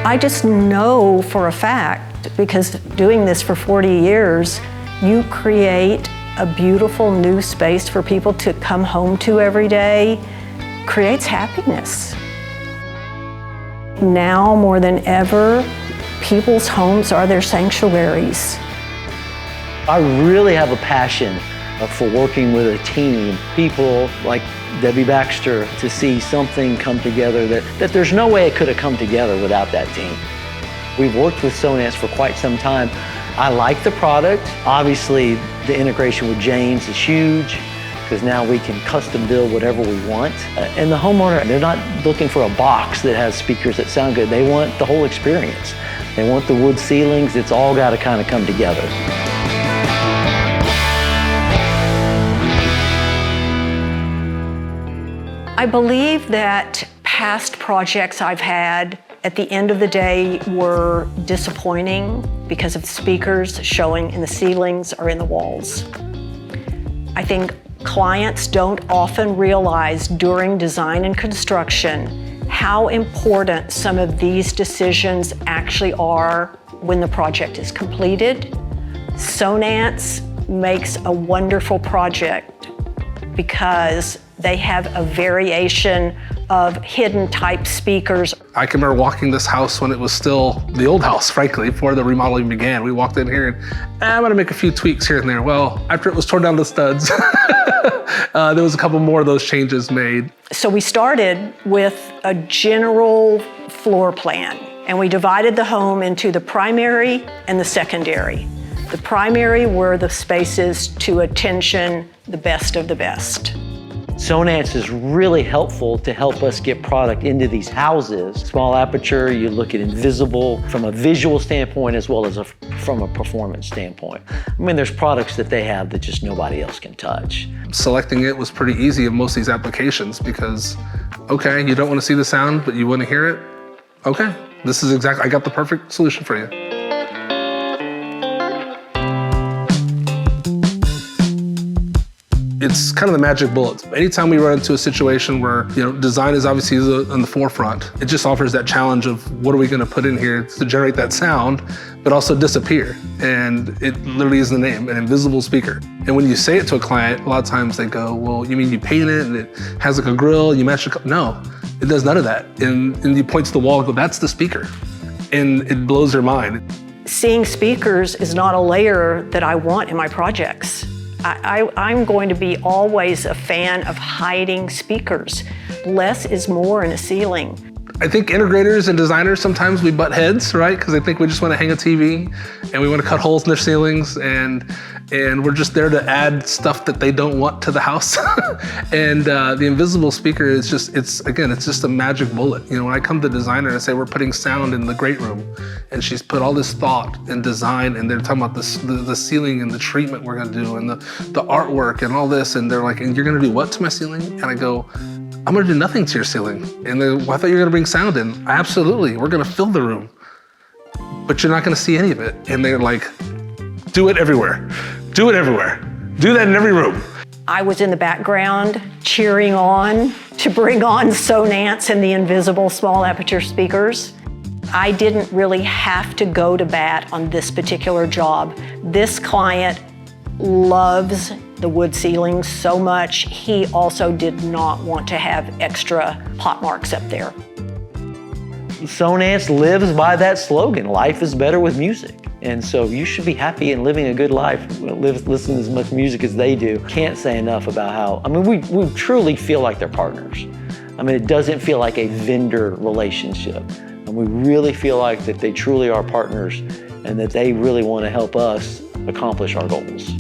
I just know for a fact, because doing this for 40 years, you create a beautiful new space for people to come home to every day, creates happiness. Now more than ever, people's homes are their sanctuaries. I really have a passion for working with a team, people like Debbie Baxter, to see something come together that there's no way it could have come together without that team. We've worked with Sonance for quite some time. I like the product. Obviously, the integration with James is huge because now we can custom build whatever we want. And the homeowner, they're not looking for a box that has speakers that sound good. They want the whole experience. They want the wood ceilings. It's all got to kind of come together. I believe that past projects I've had at the end of the day were disappointing because of speakers showing in the ceilings or in the walls. I think clients don't often realize during design and construction how important some of these decisions actually are when the project is completed. Sonance makes a wonderful project because they have a variation of hidden type speakers. I can remember walking this house when it was still the old house, frankly, before the remodeling began. We walked in here and I'm gonna make a few tweaks here and there. Well, after it was torn down to studs, there was a couple more of those changes made. So we started with a general floor plan and we divided the home into the primary and the secondary. The primary were the spaces to attention the best of the best. Sonance is really helpful to help us get product into these houses. Small aperture, you look at Invisible from a visual standpoint as well as from a performance standpoint. I mean, there's products that they have that just nobody else can touch. Selecting it was pretty easy in most of these applications because, okay, you don't want to see the sound, but you want to hear it? Okay, this is exactly, I got the perfect solution for you. It's kind of the magic bullet. Anytime we run into a situation where, design is obviously on the forefront, it just offers that challenge of what are we going to put in here to generate that sound, but also disappear. And it literally is the name, an invisible speaker. And when you say it to a client, a lot of times they go, well, you mean you paint it and it has like a grill, you match it? No, it does none of that. And you point to the wall and go, that's the speaker. And it blows their mind. Seeing speakers is not a layer that I want in my projects. I'm going to be always a fan of hiding speakers. Less is more in a ceiling. I think integrators and designers, sometimes we butt heads, right? Because I think we just want to hang a TV and we want to cut holes in their ceilings and we're just there to add stuff that they don't want to the house. And the invisible speaker is just, it's just a magic bullet. When I come to the designer and say we're putting sound in the great room and she's put all this thought and design and they're talking about the ceiling and the treatment we're gonna do and the artwork and all this, and they're like, and you're gonna do what to my ceiling? And I go, I'm gonna do nothing to your ceiling. And they're, well, I thought you were gonna bring sound in. Absolutely, we're gonna fill the room, but you're not gonna see any of it. And they're like, do it everywhere. Do it everywhere. Do that in every room. I was in the background cheering on to bring on Sonance and the Invisible Small Aperture speakers. I didn't really have to go to bat on this particular job. This client loves the wood ceilings so much, he also did not want to have extra pot marks up there. Sonance lives by that slogan, life is better with music. And so you should be happy and living a good life, listening to as much music as they do. Can't say enough about how, we truly feel like they're partners. It doesn't feel like a vendor relationship. And we really feel like that they truly are partners and that they really want to help us accomplish our goals.